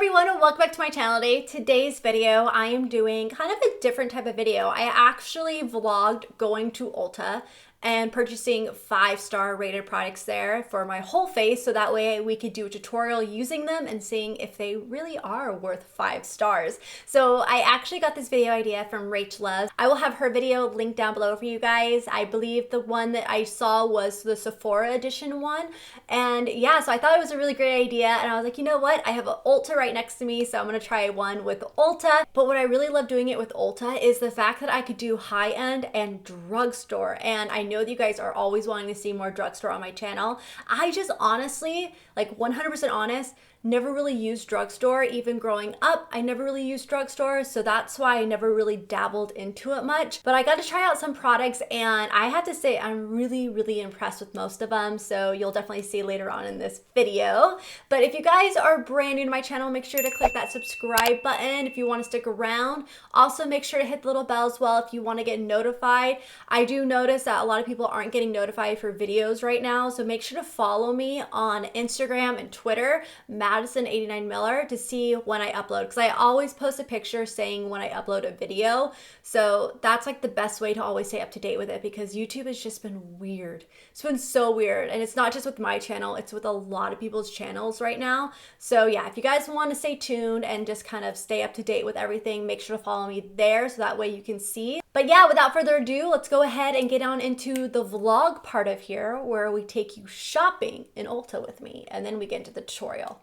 everyone, and welcome back to my channel today. Today's video, I am doing kind of a different type of video. I actually vlogged going to Ulta and purchasing 5-star rated products there for my whole face, so that way we could do a tutorial using them and seeing if they really are worth 5 stars. So I actually got this video idea from Rachel Loves. I will have her video linked down below for you guys. I believe the one that I saw was the Sephora edition one. And yeah, so I thought it was a really great idea, and I was like, you know what? I have an Ulta right next to me, so I'm gonna try one with Ulta. But what I really love doing it with Ulta is the fact that I could do high-end and drugstore. And I know that you guys are always wanting to see more drugstore on my channel. I just honestly, like 100% honest, never really used drugstore. Even growing up, I never really used drugstore, so that's why I never really dabbled into it much. But I got to try out some products, and I have to say I'm really impressed with most of them, so you'll definitely see later on in this video. But if you guys are brand new to my channel, make sure to click that subscribe button if you want to stick around. Also, make sure to hit the little bell as well if you want to get notified. I do notice that a lot of people aren't getting notified for videos right now, so make sure to follow me on Instagram and Twitter, Madison 89 Miller, to see when I upload, because I always post a picture saying when I upload a video. So that's like the best way to always stay up to date with it, because YouTube has just been weird. It's been so weird, and it's not just with my channel, it's with a lot of people's channels right now. So yeah, if you guys want to stay tuned and just kind of stay up to date with everything, make sure to follow me there so that way you can see. But yeah, without further ado, let's go ahead and get on into the vlog part of here, where we take you shopping in Ulta with me, and then we get into the tutorial.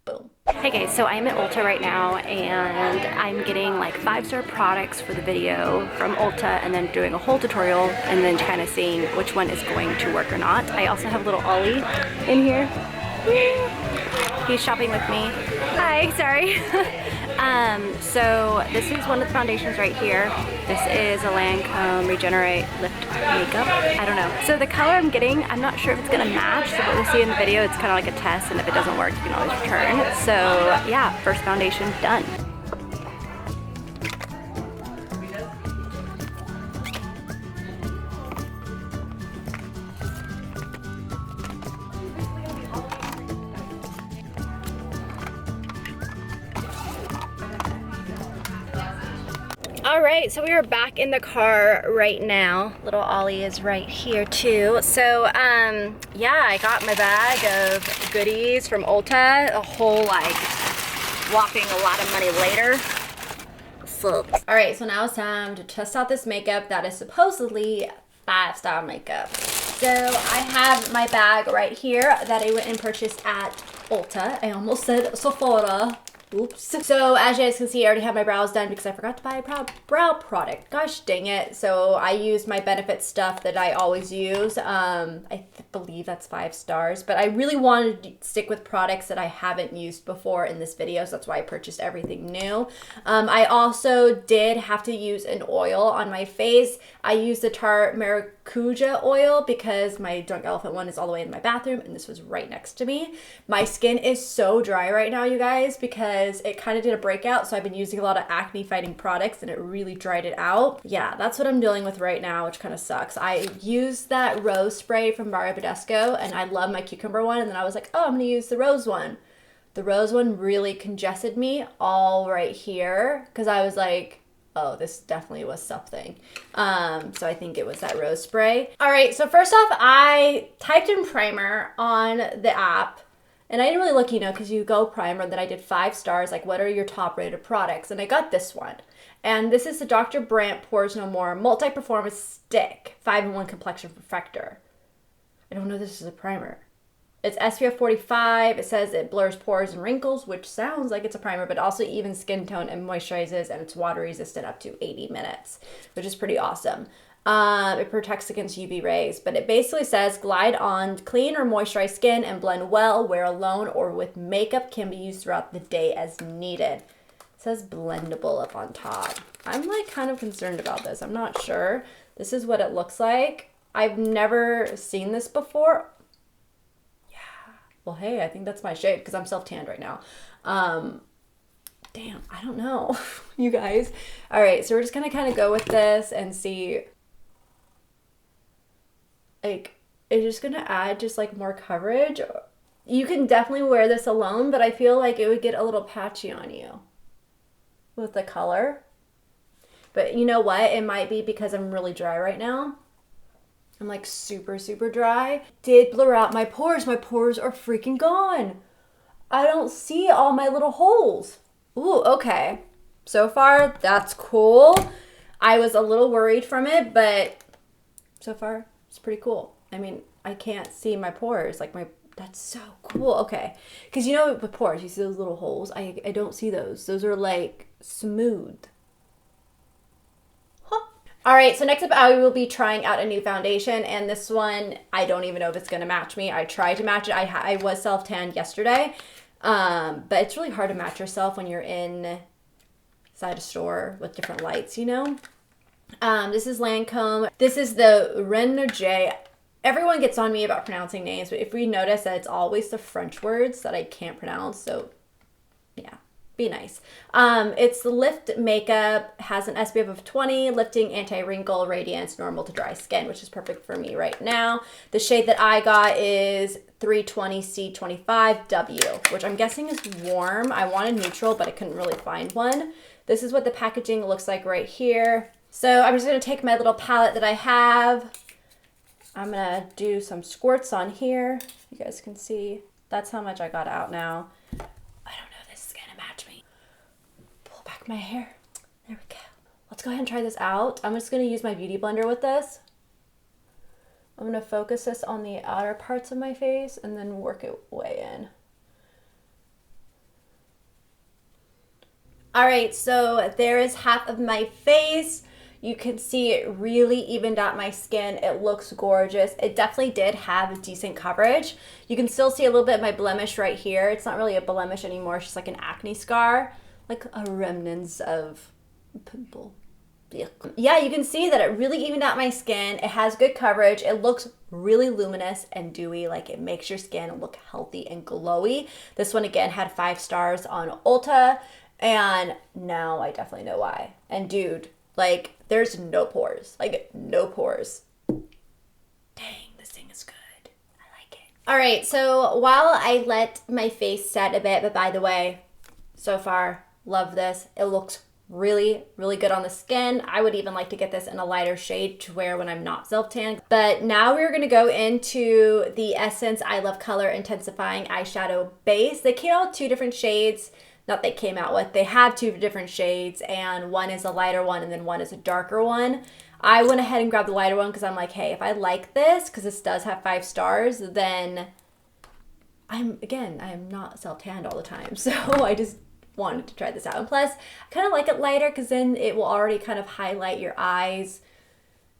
Boom. Hey guys, so I'm at Ulta right now, and I'm getting like 5-star products for the video from Ulta, and then doing a whole tutorial and then kind of seeing which one is going to work or not. I also have little Ollie in here. He's shopping with me. Hi, sorry. So this is one of the foundations right here. This is a Lancome Regenerate Lift Makeup. I don't know. So the color I'm getting, I'm not sure if it's gonna match. So what we'll see in the video, it's kind of like a test, and if it doesn't work, you can always return. So yeah, first foundation done. Alright, so we are back in the car right now. Little Ollie is right here too. So, yeah, I got my bag of goodies from Ulta. A whole, like, whopping a lot of money later. So, alright, so now it's time to test out this makeup that is supposedly 5-star makeup. So, I have my bag right here that I went and purchased at Ulta. I almost said Sephora. Oops. So as you guys can see, I already have my brows done because I forgot to buy a brow product. Gosh dang it. So I used my Benefit stuff that I always use. I believe that's 5 stars, but I really wanted to stick with products that I haven't used before in this video, so that's why I purchased everything new. I also did have to use an oil on my face. I used the Tarte Maracuja oil because my Drunk Elephant one is all the way in my bathroom, and this was right next to me. My skin is so dry right now, you guys, because it kind of did a breakout, so I've been using a lot of acne fighting products, and it really dried it out. Yeah, that's what I'm dealing with right now, which kind of sucks. I used that rose spray from Badesco, and I love my cucumber one, and then I was like, oh, I'm gonna use the rose one. The rose one really congested me all right here, because I was like, oh, this definitely was something. So I think it was that rose spray. All right, so first off, I typed in primer on the app, and I didn't really look, you know, because you go primer, then I did 5 stars, like what are your top rated products? And I got this one. And this is the Dr. Brandt Pores No More Multi-Performance Stick 5-in-1 Complexion Perfector. I don't know this is a primer. It's SPF 45. It says it blurs pores and wrinkles, which sounds like it's a primer, but also even skin tone and moisturizes, and it's water resistant up to 80 minutes, which is pretty awesome. It protects against UV rays, but it basically says glide on clean or moisturized skin and blend well, wear alone or with makeup, can be used throughout the day as needed. It says blendable up on top. I'm like kind of concerned about this. I'm not sure. This is what it looks like. I've never seen this before. Yeah. Well, hey, I think that's my shade because I'm self-tanned right now. Damn, I don't know, you guys. All right, so we're just gonna kind of go with this and see. Like, it's just gonna add just like more coverage. You can definitely wear this alone, but I feel like it would get a little patchy on you with the color. But you know what? It might be because I'm really dry right now. I'm like super, super dry. Did blur out my pores. My pores are freaking gone. I don't see all my little holes. Ooh, okay. So far, that's cool. I was a little worried from it, but so far, it's pretty cool. I mean, I can't see my pores. Like that's so cool. Okay. Because you know with pores, you see those little holes? I don't see those. Those are like smooth. All right, so next up, I will be trying out a new foundation, and this one, I don't even know if it's gonna match me. I tried to match it. I was self-tanned yesterday, but it's really hard to match yourself when you're inside a store with different lights, you know? This is Lancome. This is the Renaudet. Everyone gets on me about pronouncing names, but if we notice that it's always the French words that I can't pronounce, so yeah. Be nice. It's Lift Makeup, has an SPF of 20, lifting, anti-wrinkle, radiance, normal to dry skin, which is perfect for me right now. The shade that I got is 320C25W, which I'm guessing is warm. I wanted neutral, but I couldn't really find one. This is what the packaging looks like right here. So I'm just going to take my little palette that I have. I'm going to do some squirts on here. You guys can see that's how much I got out now. My hair. There we go. Let's go ahead and try this out. I'm just going to use my beauty blender with this. I'm going to focus this on the outer parts of my face and then work it way in. All right, so there is half of my face. You can see it really evened out my skin. It looks gorgeous. It definitely did have decent coverage. You can still see a little bit of my blemish right here. It's not really a blemish anymore. It's just like an acne scar. Like a remnants of pimple. Yeah, you can see that it really evened out my skin. It has good coverage. It looks really luminous and dewy. Like it makes your skin look healthy and glowy. This one again had 5 stars on Ulta, and now I definitely know why. And dude, like there's no pores. Like no pores. Dang, this thing is good. I like it. All right, so while I let my face set a bit, but by the way, so far, love this. It looks really, really good on the skin. I would even like to get this in a lighter shade to wear when I'm not self-tan. But now we're going to go into the Essence I Love Color Intensifying Eyeshadow Base. They came out with 2 different shades. Not they came out with. They have 2 different shades, and one is a lighter one and then one is a darker one. I went ahead and grabbed the lighter one because I'm like, hey, if I like this, because this does have 5 stars, then I'm not self-tanned all the time. So I just wanted to try this out. And plus, I kind of like it lighter because then it will already kind of highlight your eyes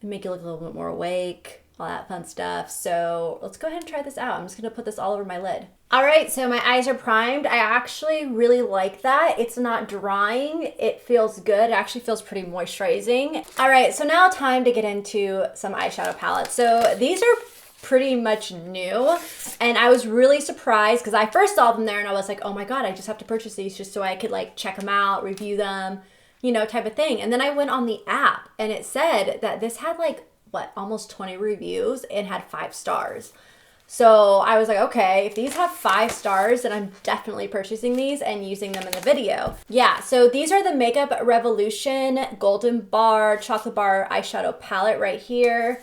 and make you look a little bit more awake, all that fun stuff. So let's go ahead and try this out. I'm just going to put this all over my lid. All right, so my eyes are primed. I actually really like that. It's not drying. It feels good. It actually feels pretty moisturizing. All right, so now time to get into some eyeshadow palettes. So these are pretty much new, and I was really surprised because I first saw them there and I was like, oh my god, I just have to purchase these just so I could like check them out, review them, you know, type of thing. And then I went on the app and it said that this had like what, almost 20 reviews and had 5 stars. So I was like, okay, if these have 5 stars, then I'm definitely purchasing these and using them in the video. Yeah, so these are the Makeup Revolution Golden Bar Chocolate Bar Eyeshadow Palette right here.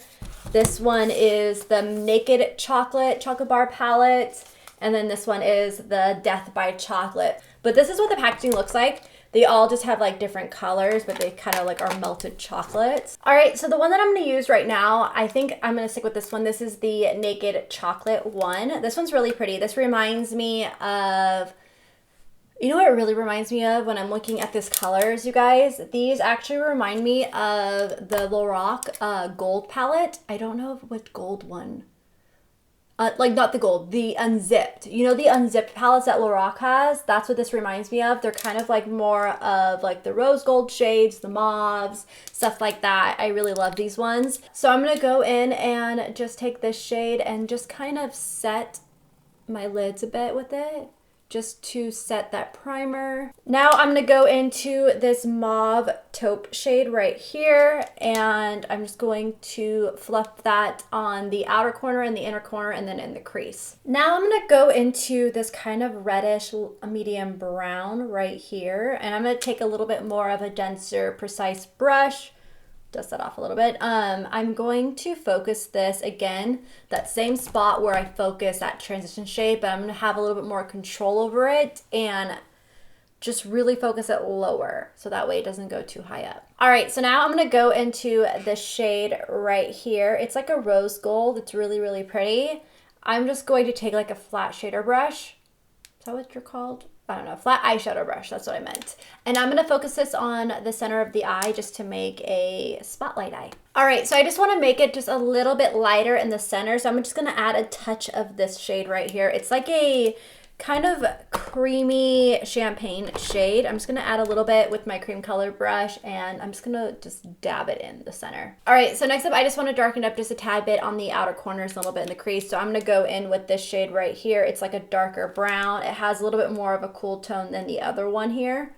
This one is the Naked Chocolate Bar Palette. And then this one is the Death by Chocolate. But this is what the packaging looks like. They all just have like different colors, but they kind of like are melted chocolates. All right, so the one that I'm gonna use right now, I think I'm gonna stick with this one. This is the Naked Chocolate one. This one's really pretty. This reminds me of, you know what it really reminds me of when I'm looking at these colors, you guys? These actually remind me of the Lorac gold palette. I don't know what gold one. Like not the gold, the unzipped. You know the unzipped palettes that Lorac has? That's what this reminds me of. They're kind of like more of like the rose gold shades, the mauves, stuff like that. I really love these ones. So I'm gonna go in and just take this shade and just kind of set my lids a bit with it. just to set that primer. Now I'm gonna go into this mauve taupe shade right here, and I'm just going to fluff that on the outer corner and the inner corner and then in the crease. Now I'm gonna go into this kind of reddish medium brown right here, and I'm gonna take a little bit more of a denser, precise brush, dust that off a little bit. I'm going to focus this again, that same spot where I focus that transition shade, but I'm gonna have a little bit more control over it and just really focus it lower so that way it doesn't go too high up. All right, so now I'm gonna go into the shade right here. It's like a rose gold. It's really, really pretty. I'm just going to take like a flat shader brush. Is that what you're called? I don't know, flat eyeshadow brush, that's what I meant. And I'm gonna focus this on the center of the eye just to make a spotlight eye. All right, so I just wanna make it just a little bit lighter in the center, so I'm just gonna add a touch of this shade right here. It's like a kind of creamy champagne shade. I'm just gonna add a little bit with my cream color brush, and I'm just gonna dab it in the center. All right, so next up, I just wanna darken it up just a tad bit on the outer corners, a little bit in the crease. So I'm gonna go in with this shade right here. It's like a darker brown. It has a little bit more of a cool tone than the other one here.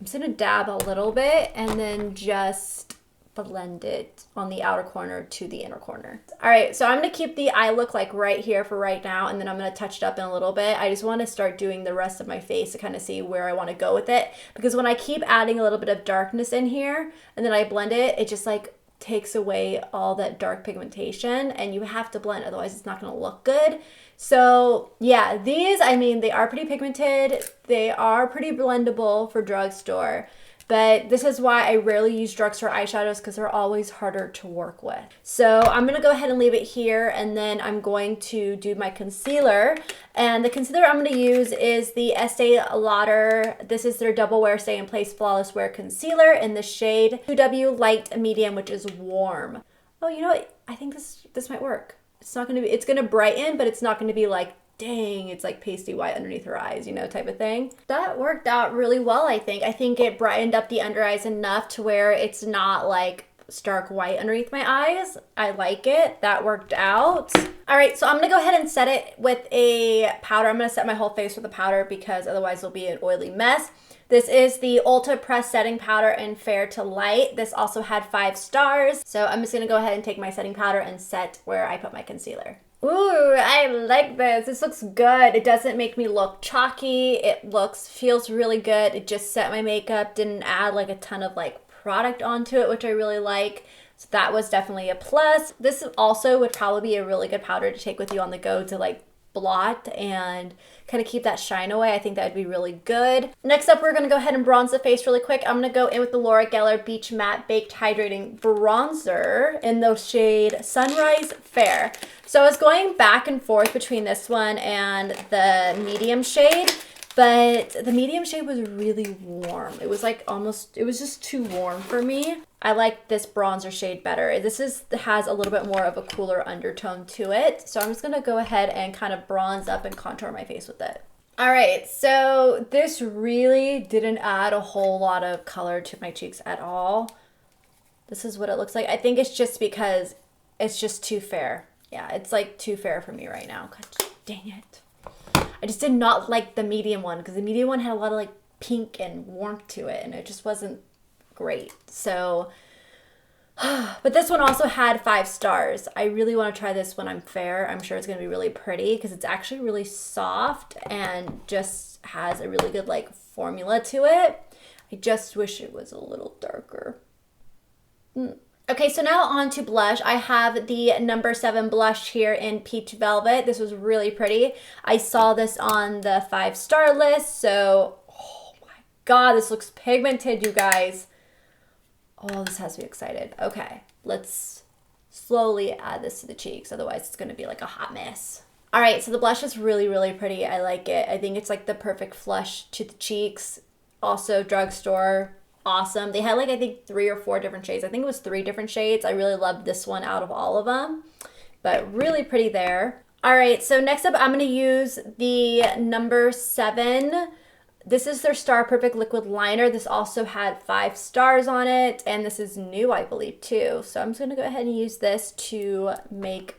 I'm just gonna dab a little bit and then just blend it on the outer corner to the inner corner. All right, so I'm gonna keep the eye look like right here for right now, and then I'm gonna touch it up in a little bit. I just wanna start doing the rest of my face to kind of see where I wanna go with it, because when I keep adding a little bit of darkness in here and then I blend it, it just like takes away all that dark pigmentation, and you have to blend, otherwise it's not gonna look good. So yeah, these, I mean, they are pretty pigmented. They are pretty blendable for drugstore. But this is why I rarely use drugstore eyeshadows, because they're always harder to work with. So I'm gonna go ahead and leave it here, and then I'm going to do my concealer. And the concealer I'm gonna use is the Estee Lauder. This is their Double Wear Stay in Place Flawless Wear Concealer in the shade 2W Light Medium, which is warm. Oh, you know what? I think this might work. It's not gonna be, it's gonna brighten, but it's not gonna be like, dang, it's like pasty white underneath her eyes, you know, type of thing. That worked out really well, I think. I think it brightened up the under eyes enough to where it's not like stark white underneath my eyes. I like it. That worked out. All right, so I'm gonna go ahead and set it with a powder. I'm gonna set my whole face with a powder because otherwise it'll be an oily mess. This is the Ulta Press Setting Powder in Fair to Light. This also had 5 stars. So I'm just gonna go ahead and take my setting powder and set where I put my concealer. Ooh, I like this. This looks good. It doesn't make me look chalky. It feels really good. It just set my makeup, didn't add like a ton of like product onto it, which I really like. So that was definitely a plus. This also would probably be a really good powder to take with you on the go to like blot and kind of keep that shine away. I think that would be really good. Next up, we're gonna go ahead and bronze the face really quick. I'm gonna go in with the Laura Geller Beach Matte Baked Hydrating Bronzer in the shade Sunrise Fair. So I was going back and forth between this one and the medium shade, but the medium shade was really warm. It was like almost, it was just too warm for me. I like this bronzer shade better. This has a little bit more of a cooler undertone to it. So I'm just gonna go ahead and kind of bronze up and contour my face with it. All right, so this really didn't add a whole lot of color to my cheeks at all. This is what it looks like. I think it's just because it's just too fair. Yeah, it's like too fair for me right now. God dang it. I just did not like the medium one because the medium one had a lot of like pink and warmth to it, and it just wasn't great. So, but this one also had 5 stars. I really want to try this when I'm fair. I'm sure it's going to be really pretty because it's actually really soft and just has a really good like formula to it. I just wish it was a little darker. Okay, so now on to blush. I have the number 7 blush here in Peach Velvet. This was really pretty. I saw this on the 5-star list, so oh my god, this looks pigmented, you guys. Oh, this has me excited. Okay, let's slowly add this to the cheeks, otherwise it's gonna be like a hot mess. All right, so the blush is really, really pretty. I like it. I think it's like the perfect flush to the cheeks. Also, drugstore, awesome. They had like, I think 3 or 4 different shades. I think it was 3 different shades. I really loved this one out of all of them, but really pretty there. All right, so next up, I'm gonna use the number 7. This is their Star Perfect Liquid Liner. This also had 5 stars on it, and this is new, I believe, too. So I'm just gonna go ahead and use this to make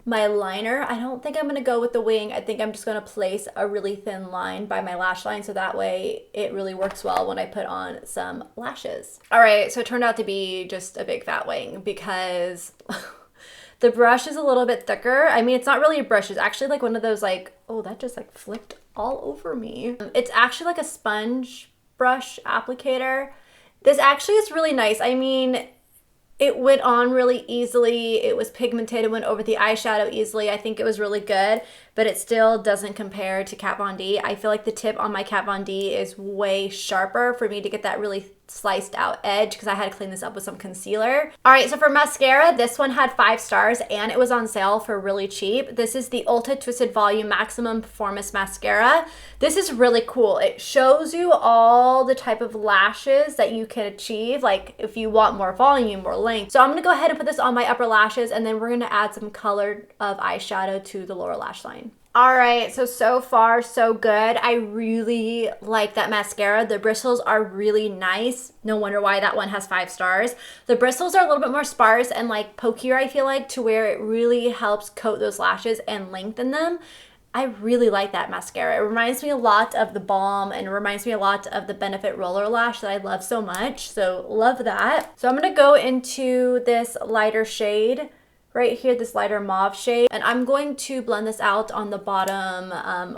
my liner. I don't think I'm gonna go with the wing. I think I'm just gonna place a really thin line by my lash line so that way it really works well when I put on some lashes. All right, so it turned out to be just a big fat wing because the brush is a little bit thicker. I mean, it's not really a brush. It's actually like one of those like, oh, that just like flipped all over me. It's actually like a sponge brush applicator. This actually is really nice. I mean, it went on really easily. It was pigmented. It went over the eyeshadow easily. I think it was really good, but it still doesn't compare to Kat Von D. I feel like the tip on my Kat Von D is way sharper for me to get that really sliced out edge because I had to clean this up with some concealer. All right, so for mascara, this one had 5 stars and it was on sale for really cheap. This is the Ulta Twisted Volume Maximum Performance Mascara. This is really cool. It shows you all the type of lashes that you can achieve, like if you want more volume, more length. So I'm gonna go ahead and put this on my upper lashes and then we're gonna add some color of eyeshadow to the lower lash line. All right, so far so good. I really like that mascara. The bristles are really nice. No wonder why that one has 5 stars. The bristles are a little bit more sparse and like pokier, I feel like, to where it really helps coat those lashes and lengthen them. I really like that mascara. It reminds me a lot of the Balm and it reminds me a lot of the Benefit Roller Lash that I love so much. So love that. So I'm gonna go into this lighter shade right here, this lighter mauve shade, and I'm going to blend this out on the bottom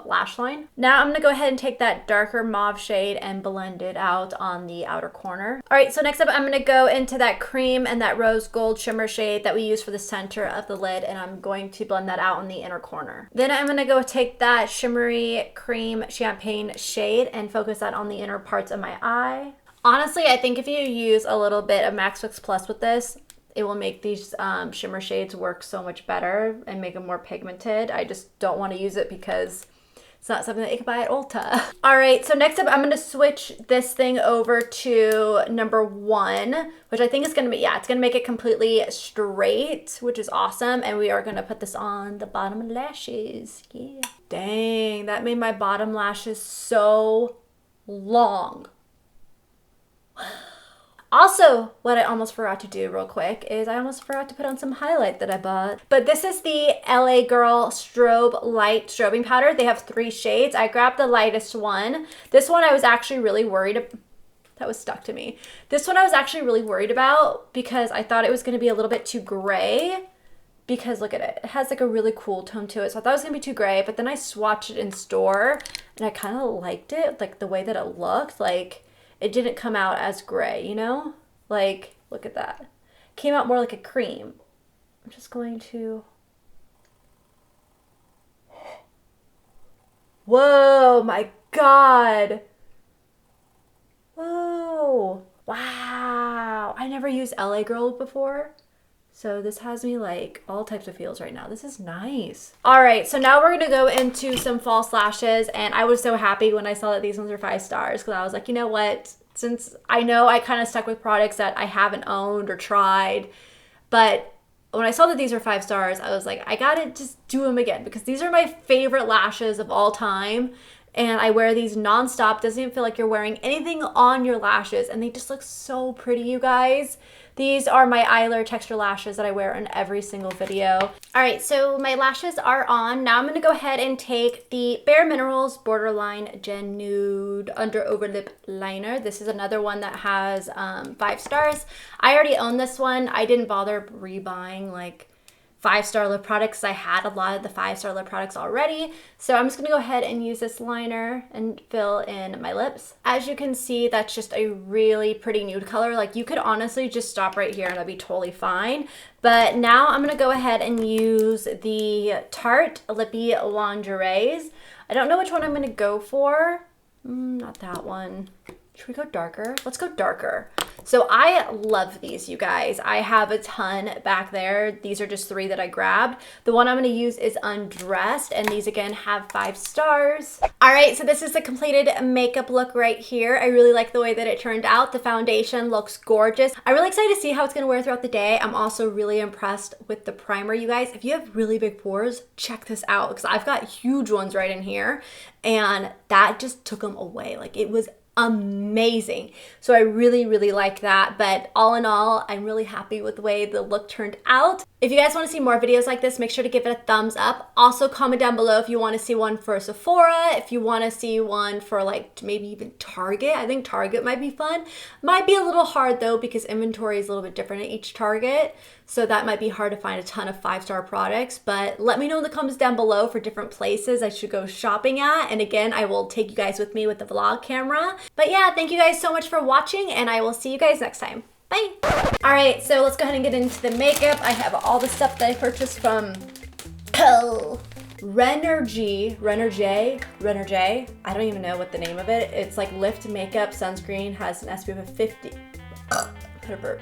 lash line. Now I'm gonna go ahead and take that darker mauve shade and blend it out on the outer corner. All right, so next up I'm gonna go into that cream and that rose gold shimmer shade that we use for the center of the lid, and I'm going to blend that out on the inner corner. Then I'm gonna go take that shimmery cream champagne shade and focus that on the inner parts of my eye. Honestly, I think if you use a little bit of Max Fix Plus with this, it will make these shimmer shades work so much better and make them more pigmented. I just don't want to use it because it's not something that you can buy at Ulta. All right, so next up, I'm gonna switch this thing over to number 1, which I think is gonna be, yeah, it's gonna make it completely straight, which is awesome. And we are gonna put this on the bottom lashes, yeah. Dang, that made my bottom lashes so long. Also, what I almost forgot to do real quick is I almost forgot to put on some highlight that I bought. But this is the LA Girl Strobe Light Strobing Powder. They have 3 shades. I grabbed the lightest one. This one I was actually really worried about. That was stuck to me. This one I was actually really worried about because I thought it was going to be a little bit too gray. Because look at it. It has like a really cool tone to it. So I thought it was going to be too gray. But then I swatched it in store and I kind of liked it. Like the way that it looked. Like it didn't come out as gray, you know? Like, look at that. It came out more like a cream. I'm just going to... Whoa, my God. Whoa. Wow. I never used LA Girl before. So this has me like all types of feels right now. This is nice. All right, so now we're gonna go into some false lashes, and I was so happy when I saw that these ones were 5 stars because I was like, you know what? Since I know I kind of stuck with products that I haven't owned or tried, but when I saw that these were 5 stars, I was like, I gotta just do them again because these are my favorite lashes of all time. And I wear these nonstop. Doesn't even feel like you're wearing anything on your lashes. And they just look so pretty, you guys. These are my Eyelure Texture lashes that I wear in every single video. All right, so my lashes are on. Now I'm gonna go ahead and take the Bare Minerals Borderline Gen Nude Under Overlip Liner. This is another one that has 5 stars. I already own this one. I didn't bother rebuying like 5-star lip products. I had a lot of the 5-star lip products already. So I'm just gonna go ahead and use this liner and fill in my lips. As you can see, that's just a really pretty nude color. Like you could honestly just stop right here and that'd be totally fine. But now I'm gonna go ahead and use the Tarte Lippy Lingeries. I don't know which one I'm gonna go for. Not that one. Should we go darker? Let's go darker. So I love these, you guys. I have a ton back there. These are just 3 that I grabbed. The one I'm gonna use is Undressed, and these again have 5 stars. All right, so this is the completed makeup look right here. I really like the way that it turned out. The foundation looks gorgeous. I'm really excited to see how it's gonna wear throughout the day. I'm also really impressed with the primer, you guys. If you have really big pores, check this out because I've got huge ones right in here. and that just took them away. Like, it was amazing. So I really, really like that. But all in all, I'm really happy with the way the look turned out. If you guys want to see more videos like this, make sure to give it a thumbs up. Also, comment down below if you want to see one for Sephora, if you want to see one for like maybe even Target. I think Target might be fun. Might be a little hard though, because inventory is a little bit different at each Target. So that might be hard to find a ton of 5-star products, but let me know in the comments down below for different places I should go shopping at. And again, I will take you guys with me with the vlog camera. But yeah, thank you guys so much for watching, and I will see you guys next time. Bye. All right, so let's go ahead and get into the makeup. I have all the stuff that I purchased from Renner J. I don't even know what the name of it. It's like Lift Makeup Sunscreen, has an SPF of 50. Put a burp.